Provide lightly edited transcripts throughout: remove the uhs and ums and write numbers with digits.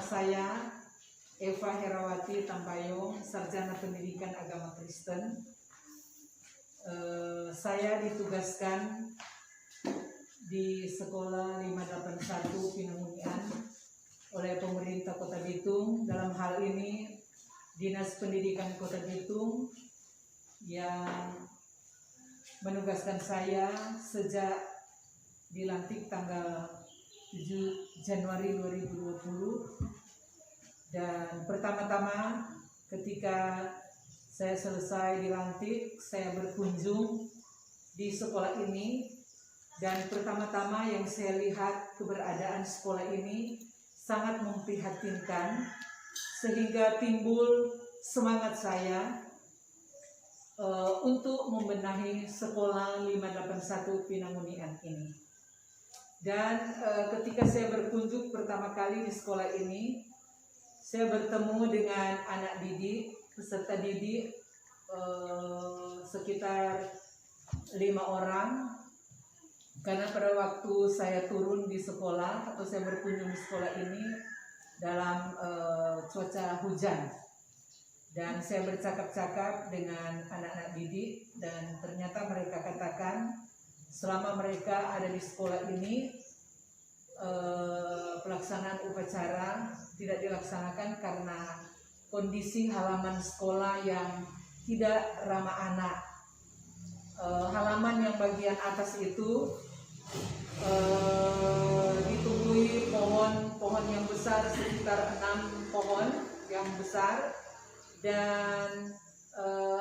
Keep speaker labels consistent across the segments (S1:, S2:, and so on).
S1: saya Eva Herawati Tampayong, Sarjana Pendidikan Agama Kristen. Saya ditugaskan di Sekolah 581 Pinangunyan oleh pemerintah Kota Bitung. Dalam hal ini Dinas Pendidikan Kota Bitung yang menugaskan saya sejak dilantik tanggal 7 Januari 2020. Dan pertama-tama ketika saya selesai dilantik, saya berkunjung di sekolah ini. Dan pertama-tama yang saya lihat keberadaan sekolah ini sangat memprihatinkan, sehingga timbul semangat saya untuk membenahi sekolah 581 Pinangunyan ini. Dan ketika saya berkunjung pertama kali di sekolah ini, saya bertemu dengan anak didik, peserta didik sekitar 5 orang. Karena pada waktu saya turun di sekolah atau saya berkunjung di sekolah ini dalam cuaca hujan, dan saya bercakap-cakap dengan anak-anak didik, dan ternyata mereka katakan selama mereka ada di sekolah ini pelaksanaan upacara tidak dilaksanakan karena kondisi halaman sekolah yang tidak ramah anak. Halaman yang bagian atas itu ditumbuhi pohon yang besar, sekitar 6 pohon yang besar, dan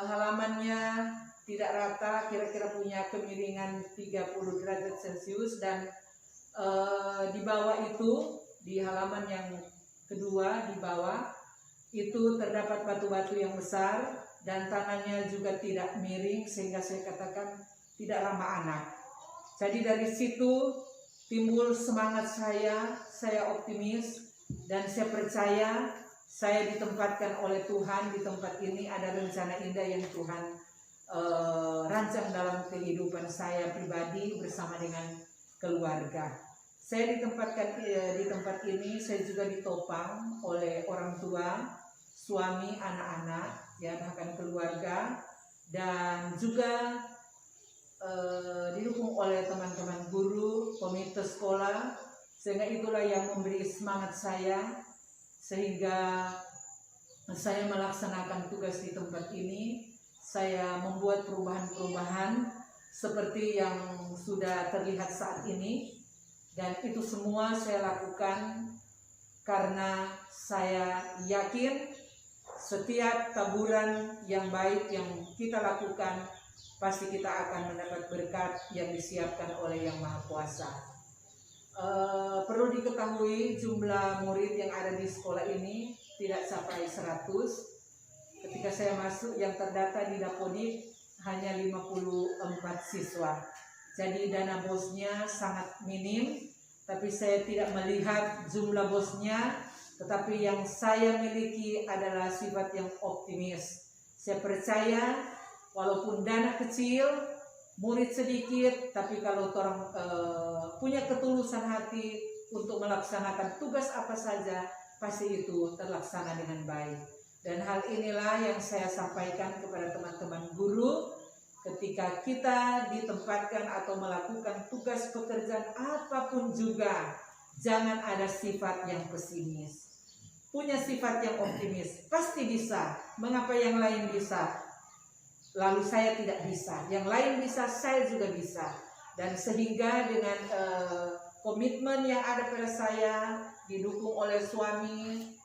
S1: halamannya tidak rata, kira-kira punya kemiringan 30 derajat Celcius. Dan di bawah itu, di halaman yang kedua di bawah itu terdapat batu-batu yang besar, dan tanahnya juga tidak miring, sehingga saya katakan tidak ramah anak. Jadi dari situ timbul semangat saya optimis, dan saya percaya saya ditempatkan oleh Tuhan di tempat ini. Ada rencana indah yang Tuhan rancang dalam kehidupan saya pribadi bersama dengan keluarga. Saya ditempatkan di tempat ini, saya juga ditopang oleh orang tua, suami, anak-anak, ya, bahkan keluarga, dan juga didukung oleh teman-teman guru, komite sekolah, sehingga itulah yang memberi semangat saya sehingga saya melaksanakan tugas di tempat ini. Saya membuat perubahan-perubahan seperti yang sudah terlihat saat ini, dan itu semua saya lakukan karena saya yakin setiap taburan yang baik yang kita lakukan pasti kita akan mendapat berkat yang disiapkan oleh Yang Maha Kuasa. Perlu diketahui jumlah murid yang ada di sekolah ini tidak sampai 100. Ketika saya masuk, yang terdata di Dapodik hanya 54 siswa. Jadi dana bosnya sangat minim, tapi saya tidak melihat jumlah bosnya, tetapi yang saya miliki adalah sifat yang optimis. Saya percaya walaupun dana kecil, murid sedikit, tapi kalau orang punya ketulusan hati untuk melaksanakan tugas apa saja, pasti itu terlaksana dengan baik. Dan hal inilah yang saya sampaikan kepada teman-teman guru. Ketika kita ditempatkan atau melakukan tugas pekerjaan apapun juga, jangan ada sifat yang pesimis. Punya sifat yang optimis, pasti bisa. Mengapa yang lain bisa, lalu saya tidak bisa? Yang lain bisa, saya juga bisa. Dan sehingga dengan komitmen yang ada pada saya, didukung oleh suami,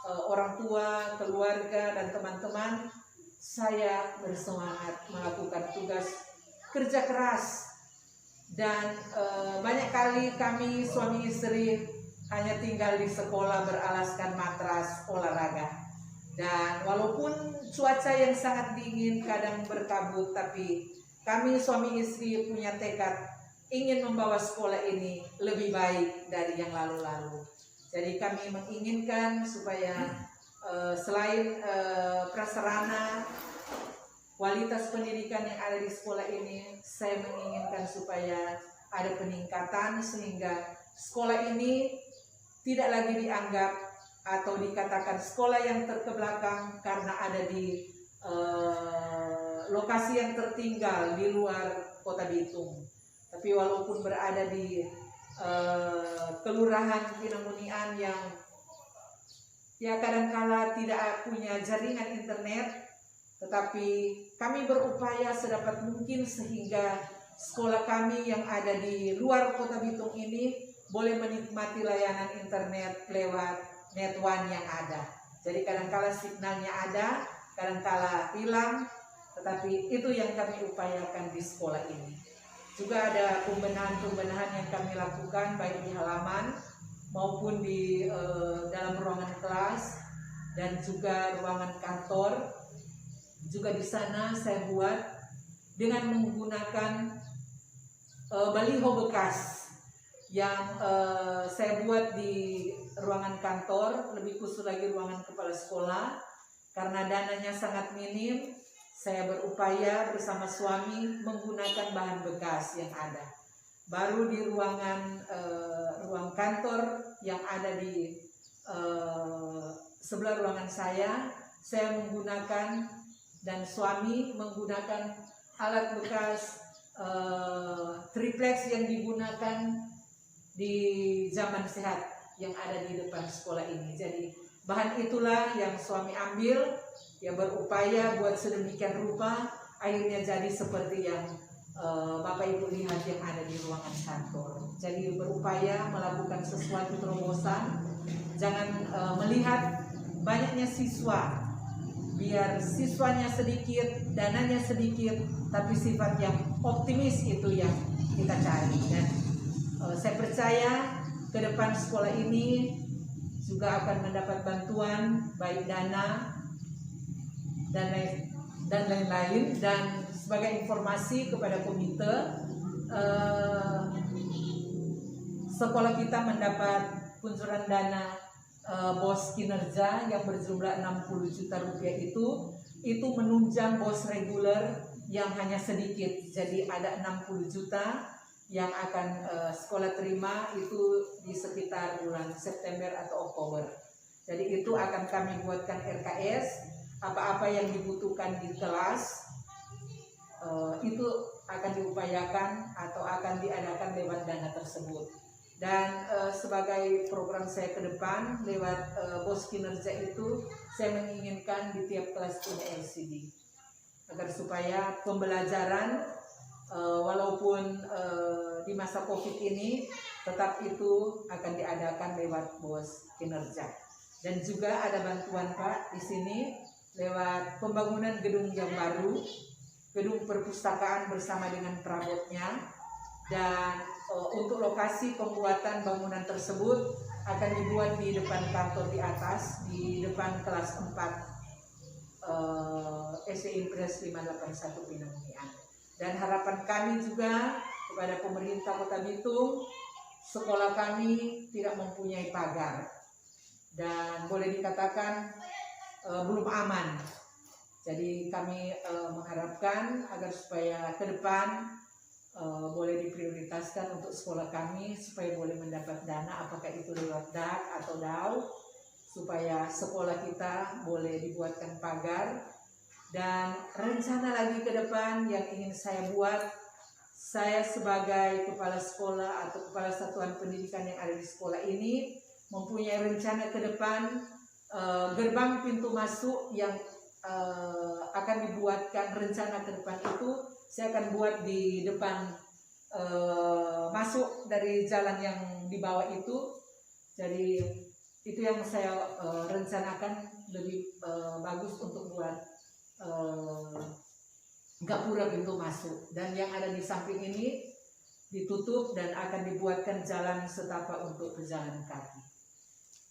S1: orang tua, keluarga, dan teman-teman, saya bersemangat melakukan tugas kerja keras. Dan banyak kali kami suami istri hanya tinggal di sekolah beralaskan matras olahraga. Dan walaupun cuaca yang sangat dingin kadang berkabut, tapi kami suami istri punya tekad ingin membawa sekolah ini lebih baik dari yang lalu-lalu. Jadi kami menginginkan supaya selain prasarana, kualitas pendidikan yang ada di sekolah ini, saya menginginkan supaya ada peningkatan sehingga sekolah ini tidak lagi dianggap atau dikatakan sekolah yang terkebelakang karena ada di lokasi yang tertinggal di luar Kota Bitung. Tapi walaupun berada di Kelurahan Pinamunian yang ya kadangkala tidak punya jaringan internet, tetapi kami berupaya sedapat mungkin sehingga sekolah kami yang ada di luar Kota Bitung ini boleh menikmati layanan internet lewat netwan yang ada. Jadi kadangkala signalnya ada, kadangkala hilang, tetapi itu yang kami upayakan di sekolah ini. Juga ada pembenahan-pembenahan yang kami lakukan baik di halaman maupun di dalam ruangan kelas dan juga ruangan kantor. Juga di sana saya buat dengan menggunakan baliho bekas yang saya buat di ruangan kantor, lebih khusus lagi ruangan kepala sekolah. Karena dananya sangat minim, saya berupaya bersama suami menggunakan bahan bekas yang ada. Baru di ruang kantor yang ada di sebelah ruangan saya menggunakan dan suami menggunakan alat bekas triplex yang digunakan di zaman sehat yang ada di depan sekolah ini. Jadi bahan itulah yang suami ambil, ya berupaya buat sedemikian rupa akhirnya jadi seperti yang Bapak Ibu lihat yang ada di ruangan kantor. Jadi berupaya melakukan sesuatu terobosan, jangan melihat banyaknya siswa, biar siswanya sedikit, dananya sedikit, tapi sifat yang optimis itu yang kita cari. Dan saya percaya ke depan sekolah ini juga akan mendapat bantuan baik dana dan lain-lain. Dan sebagai informasi kepada komite, sekolah kita mendapat kuncuran dana BOS kinerja yang berjumlah 60 juta rupiah. Itu menunjang BOS reguler yang hanya sedikit. Jadi ada 60 juta yang akan sekolah terima itu di sekitar bulan September atau Oktober. Jadi itu akan kami buatkan RKS, apa-apa yang dibutuhkan di kelas itu akan diupayakan atau akan diadakan lewat dana tersebut. Dan sebagai program saya ke depan lewat BOS kinerja itu, saya menginginkan di tiap kelas punya LCD agar supaya pembelajaran walaupun di masa COVID ini tetap itu akan diadakan lewat BOS kinerja. Dan juga ada bantuan Pak di sini lewat pembangunan gedung yang baru, gedung perpustakaan bersama dengan perabotnya. Dan untuk lokasi pembuatan bangunan tersebut akan dibuat di depan kantor di atas, di depan kelas 4 SDI Impres 581 Pinamunian. Dan harapan kami juga kepada pemerintah Kota Bitung, sekolah kami tidak mempunyai pagar dan boleh dikatakan belum aman. Jadi kami mengharapkan agar supaya ke depan boleh diprioritaskan untuk sekolah kami supaya boleh mendapat dana, apakah itu lewat DAK atau DAU, supaya sekolah kita boleh dibuatkan pagar. Dan rencana lagi ke depan yang ingin saya buat, saya sebagai kepala sekolah atau kepala satuan pendidikan yang ada di sekolah ini mempunyai rencana ke depan, gerbang pintu masuk yang akan dibuatkan rencana ke depan itu saya akan buat di depan masuk dari jalan yang di bawah itu. Jadi itu yang saya rencanakan lebih bagus untuk buat gapura pintu masuk. Dan yang ada di samping ini ditutup dan akan dibuatkan jalan setapak untuk pejalan kaki.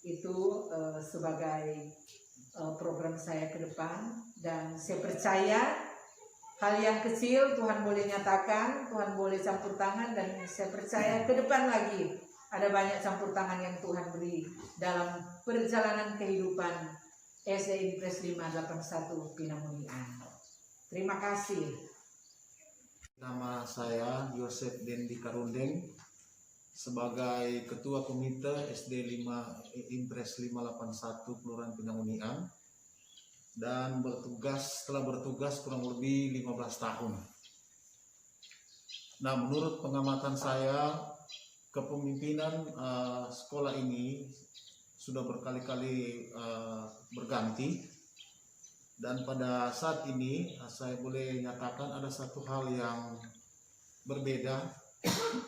S1: Itu sebagai program saya ke depan. Dan saya percaya hal yang kecil Tuhan boleh nyatakan, Tuhan boleh campur tangan, dan saya percaya ke depan lagi ada banyak campur tangan yang Tuhan beri dalam perjalanan kehidupan SDI Impres 581 Pinamunian. Terima kasih.
S2: Nama saya Yosef Dendi Karundeng, sebagai Ketua Komite SD 5 Impres 581 Kelurahan Pinang Unian, dan telah bertugas kurang lebih 15 tahun. Nah, menurut pengamatan saya, kepemimpinan sekolah ini sudah berkali-kali berganti, dan pada saat ini saya boleh nyatakan ada satu hal yang berbeda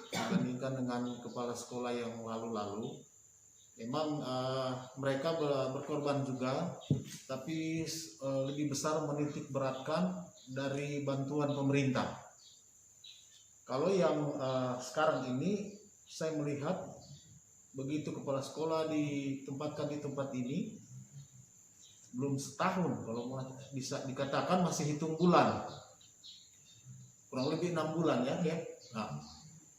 S2: dibandingkan dengan kepala sekolah yang lalu-lalu. Memang mereka berkorban juga, tapi lebih besar menitik beratkan dari bantuan pemerintah. Kalau yang sekarang ini saya melihat begitu kepala sekolah ditempatkan di tempat ini belum setahun, kalau bisa dikatakan masih hitung bulan, kurang lebih 6 bulan ya. Nah,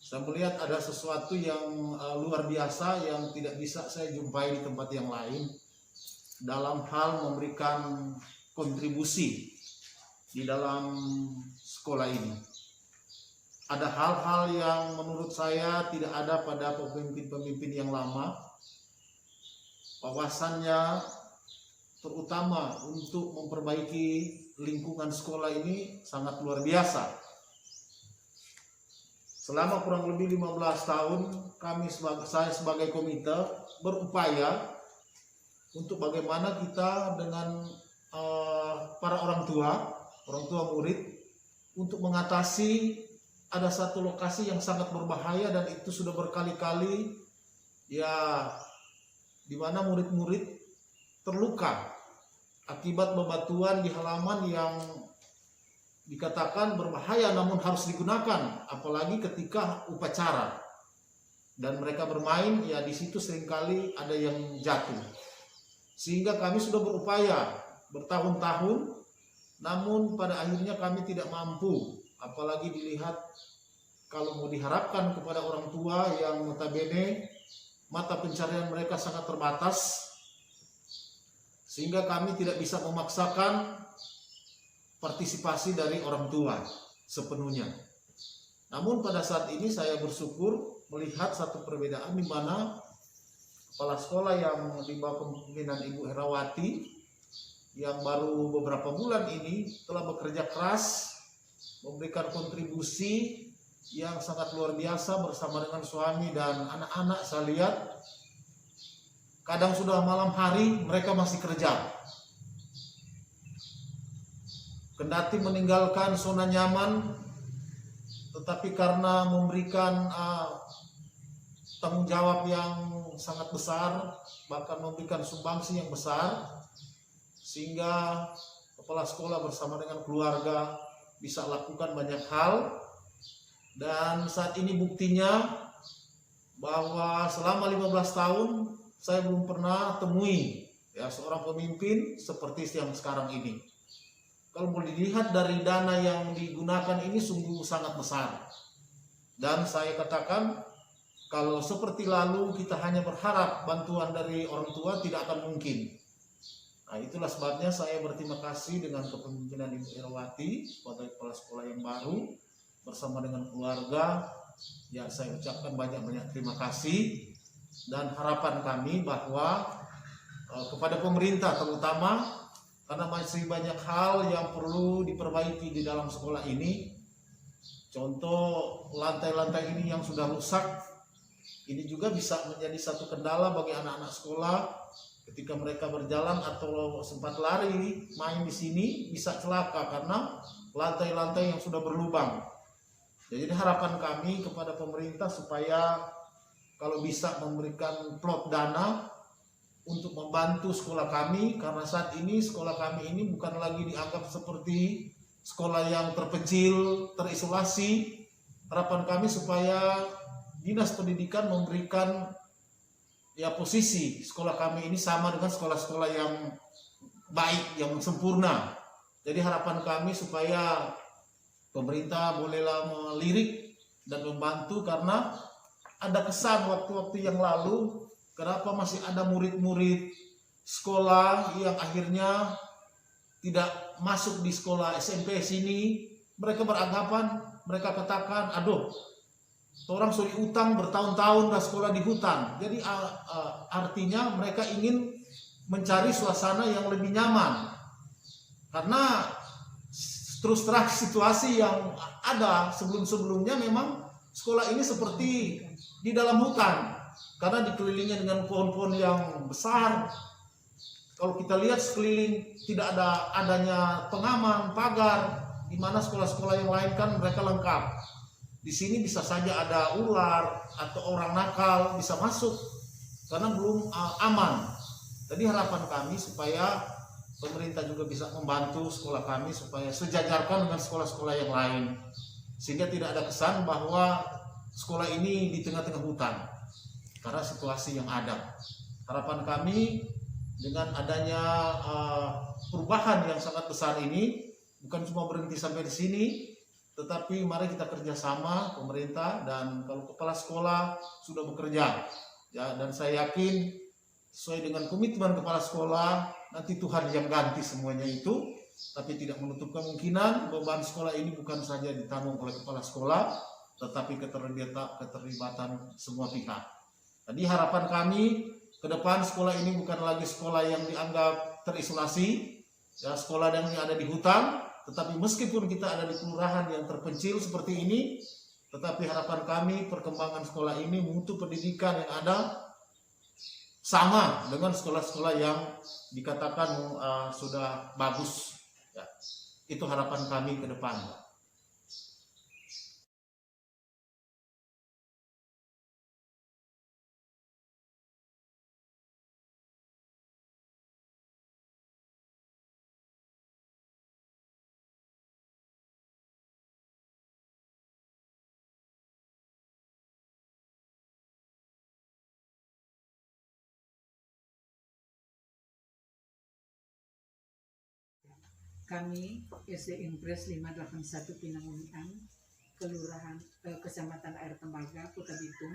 S2: saya melihat ada sesuatu yang luar biasa yang tidak bisa saya jumpai di tempat yang lain dalam hal memberikan kontribusi di dalam sekolah ini. Ada hal-hal yang menurut saya tidak ada pada pemimpin-pemimpin yang lama. Wawasannya terutama untuk memperbaiki lingkungan sekolah ini sangat luar biasa. Selama kurang lebih 15 tahun saya sebagai komite berupaya untuk bagaimana kita dengan para orang tua murid untuk mengatasi ada satu lokasi yang sangat berbahaya, dan itu sudah berkali-kali ya, di mana murid-murid terluka akibat bebatuan di halaman yang dikatakan berbahaya namun harus digunakan, apalagi ketika upacara dan mereka bermain ya, di situ seringkali ada yang jatuh. Sehingga kami sudah berupaya bertahun-tahun, namun pada akhirnya kami tidak mampu, apalagi dilihat kalau mau diharapkan kepada orang tua yang notabene mata pencarian mereka sangat terbatas, sehingga kami tidak bisa memaksakan partisipasi dari orang tua sepenuhnya. Namun pada saat ini saya bersyukur melihat satu perbedaan di mana kepala sekolah yang di bawah kepemimpinan Ibu Herawati yang baru beberapa bulan ini telah bekerja keras memberikan kontribusi yang sangat luar biasa bersama dengan suami dan anak-anak. Saya lihat kadang sudah malam hari mereka masih kerja, kendati meninggalkan zona nyaman, tetapi karena memberikan tanggung jawab yang sangat besar, bahkan memberikan sumbangsi yang besar, sehingga kepala sekolah bersama dengan keluarga bisa lakukan banyak hal. Dan saat ini buktinya bahwa selama 15 tahun saya belum pernah temui ya seorang pemimpin seperti yang sekarang ini. Kalau boleh dilihat dari dana yang digunakan ini sungguh sangat besar. Dan saya katakan kalau seperti lalu kita hanya berharap bantuan dari orang tua tidak akan mungkin. Nah, itulah sebabnya saya berterima kasih dengan kepemimpinan Ibu Herawati sebagai kepala sekolah yang baru bersama dengan keluarga. Ya, saya ucapkan banyak-banyak terima kasih, dan harapan kami bahwa kepada pemerintah terutama, karena masih banyak hal yang perlu diperbaiki di dalam sekolah ini. Contoh lantai-lantai ini yang sudah rusak, ini juga bisa menjadi satu kendala bagi anak-anak sekolah ketika mereka berjalan atau sempat lari main di sini bisa celaka karena lantai-lantai yang sudah berlubang. Jadi harapan kami kepada pemerintah supaya kalau bisa memberikan plot dana untuk membantu sekolah kami, karena saat ini sekolah kami ini bukan lagi dianggap seperti sekolah yang terpencil, terisolasi. Harapan kami supaya Dinas Pendidikan memberikan ya posisi sekolah kami ini sama dengan sekolah-sekolah yang baik, yang sempurna. Jadi harapan kami supaya pemerintah bolehlah melirik dan membantu, karena ada kesan waktu-waktu yang lalu kenapa masih ada murid-murid sekolah yang akhirnya tidak masuk di sekolah SMP sini. Mereka beranggapan, mereka katakan, aduh orang sudah utang bertahun-tahun dan sekolah di hutan. Jadi artinya mereka ingin mencari suasana yang lebih nyaman. Karena terus terang situasi yang ada sebelum-sebelumnya memang sekolah ini seperti di dalam hutan. Karena dikelilingi dengan pohon-pohon yang besar. Kalau kita lihat sekeliling tidak ada adanya pengaman, pagar, di mana sekolah-sekolah yang lain kan mereka lengkap. Di sini bisa saja ada ular atau orang nakal bisa masuk karena belum aman. Jadi harapan kami supaya pemerintah juga bisa membantu sekolah kami supaya sejajarkan dengan sekolah-sekolah yang lain. Sehingga tidak ada kesan bahwa sekolah ini di tengah-tengah hutan. Karena situasi yang ada. Harapan kami dengan adanya perubahan yang sangat besar ini bukan cuma berhenti sampai di sini, tetapi mari kita kerjasama pemerintah dan kalau kepala sekolah sudah bekerja, ya, dan saya yakin sesuai dengan komitmen kepala sekolah nanti Tuhan yang ganti semuanya itu, tapi tidak menutup kemungkinan beban sekolah ini bukan saja ditanggung oleh kepala sekolah, tetapi keterlibatan semua pihak. Jadi harapan kami ke depan sekolah ini bukan lagi sekolah yang dianggap terisolasi, ya, sekolah yang ada di hutan, tetapi meskipun kita ada di kelurahan yang terpencil seperti ini, tetapi harapan kami perkembangan sekolah ini mutu pendidikan yang ada sama dengan sekolah-sekolah yang dikatakan sudah bagus. Ya, itu harapan kami ke depan.
S1: Kami SD Impres 581 Pinangungan, Kelurahan Kecamatan Air Tembaga, Kota Bitung.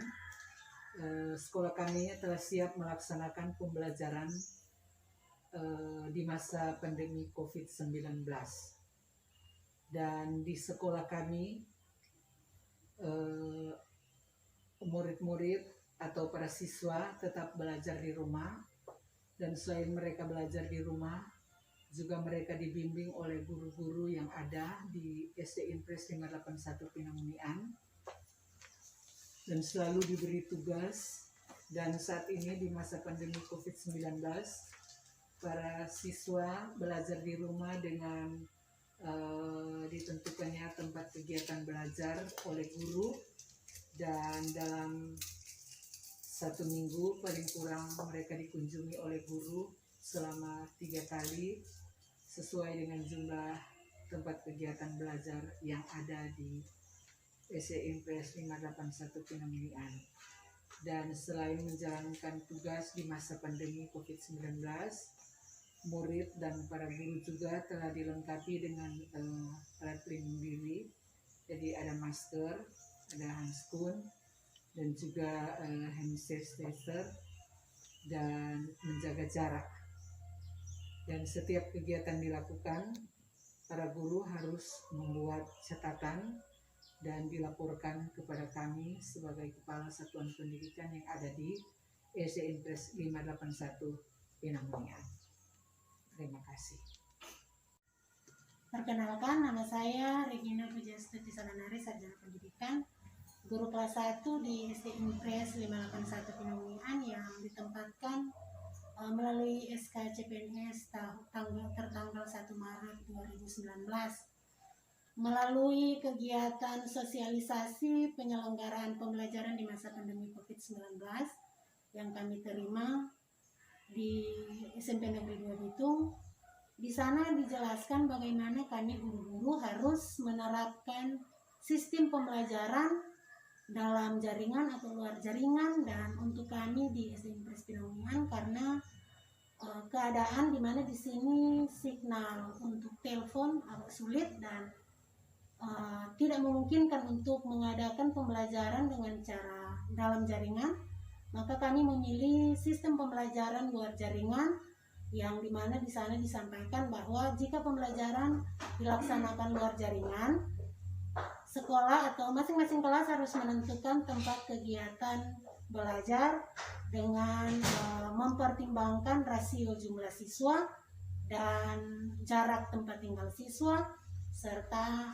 S1: Sekolah kami telah siap melaksanakan pembelajaran di masa pandemi COVID-19. Dan di sekolah kami murid-murid atau para siswa tetap belajar di rumah, dan selain mereka belajar di rumah, juga mereka dibimbing oleh guru-guru yang ada di SD Impres 581 Pinangungan dan selalu diberi tugas. Dan saat ini di masa pandemi COVID-19, para siswa belajar di rumah dengan ditentukannya tempat kegiatan belajar oleh guru, dan dalam 1 minggu paling kurang mereka dikunjungi oleh guru selama 3 kali sesuai dengan jumlah tempat kegiatan belajar yang ada di SD Impres 581 Pinangungan. Dan selain menjalankan tugas di masa pandemi COVID-19, murid dan para guru juga telah dilengkapi dengan alat pelindung diri. Jadi ada masker, ada handskun, dan juga hand sanitizer, dan menjaga jarak. Dan setiap kegiatan dilakukan, para guru harus membuat catatan dan dilaporkan kepada kami sebagai Kepala Satuan Pendidikan yang ada di SD Impres 581 Pinangungan. Terima kasih.
S3: Perkenalkan, nama saya Regina Pujastuti Salanari, Sarjana Pendidikan, guru kelas 1 di SD Impres 581 Pinangungan yang ditempatkan melalui SK CPNS tertanggal 1 Maret 2019 melalui kegiatan sosialisasi penyelenggaraan pembelajaran di masa pandemi COVID-19 yang kami terima di SMP Negeri 2 Bitung. Di sana dijelaskan bagaimana kami guru-guru harus menerapkan sistem pembelajaran dalam jaringan atau luar jaringan, dan untuk kami di SD Impres Pinangungan karena keadaan di mana di sini signal untuk telepon agak sulit dan tidak memungkinkan untuk mengadakan pembelajaran dengan cara dalam jaringan, maka kami memilih sistem pembelajaran luar jaringan yang di mana di sana disampaikan bahwa jika pembelajaran dilaksanakan luar jaringan, sekolah atau masing-masing kelas harus menentukan tempat kegiatan belajar dengan mempertimbangkan rasio jumlah siswa dan jarak tempat tinggal siswa serta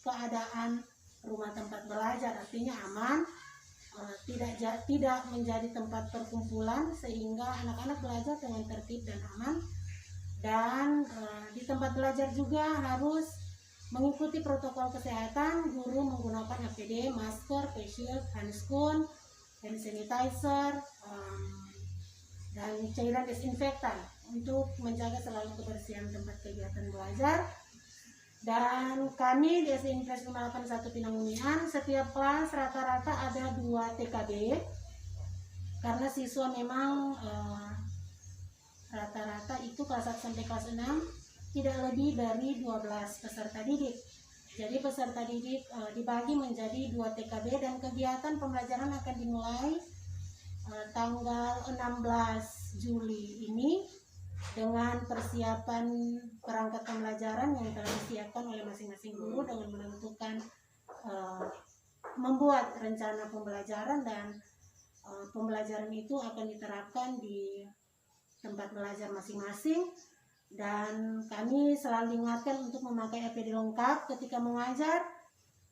S3: keadaan rumah tempat belajar, artinya aman, tidak menjadi tempat perkumpulan sehingga anak-anak belajar dengan tertib dan aman. Dan di tempat belajar juga harus mengikuti protokol kesehatan, guru menggunakan APD, masker, face shield, handscoon, hand sanitizer, dan cairan desinfektan untuk menjaga selalu kebersihan tempat kegiatan belajar. Dan kami di SD Impres 581 Pinangunian, setiap kelas rata-rata ada 2 TKB karena siswa memang rata-rata itu kelas 1 sampai kelas 6 tidak lebih dari 12 peserta didik. Jadi peserta didik dibagi menjadi 2 TKB dan kegiatan pembelajaran akan dimulai tanggal 16 Juli ini dengan persiapan perangkat pembelajaran yang telah disiapkan oleh masing-masing guru dengan menentukan membuat rencana pembelajaran, dan pembelajaran itu akan diterapkan di tempat belajar masing-masing. Dan kami selalu diingatkan untuk memakai APD lengkap ketika mengajar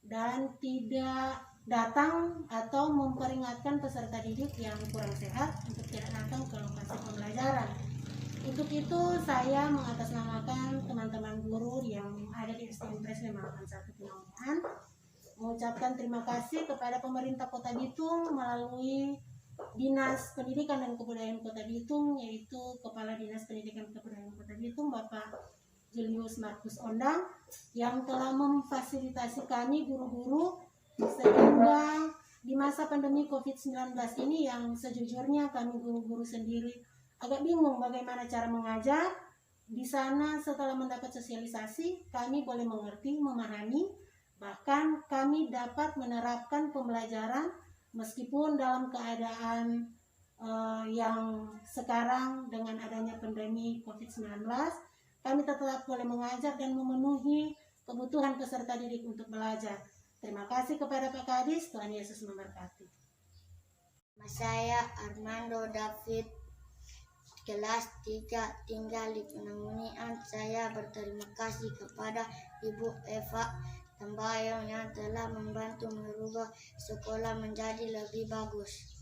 S3: dan tidak datang atau memperingatkan peserta didik yang kurang sehat untuk tidak datang ke lokasi pembelajaran. Untuk itu saya mengatasnamakan teman-teman guru yang ada di SD Impres 581 Pinangunian mengucapkan terima kasih kepada pemerintah Kota Bitung melalui Dinas Pendidikan dan Kebudayaan Kota Bitung, yaitu Kepala Dinas Pendidikan dan Kebudayaan Kota Bitung Bapak Julius Markus Ondang, yang telah memfasilitasi kami guru-guru sehingga di masa pandemi COVID-19 ini yang sejujurnya kami guru-guru sendiri agak bingung bagaimana cara mengajar. Di sana setelah mendapat sosialisasi kami boleh mengerti, memahami, bahkan kami dapat menerapkan pembelajaran meskipun dalam keadaan yang sekarang dengan adanya pandemi COVID-19, kami tetap boleh mengajar dan memenuhi kebutuhan peserta didik untuk belajar. Terima kasih kepada Pak Kadis, Tuhan Yesus memberkati.
S4: Saya Armando David, kelas 3, tinggal di Pinangunian. Saya berterima kasih kepada Ibu Eva Tambayong yang telah membantu merubah sekolah menjadi lebih bagus.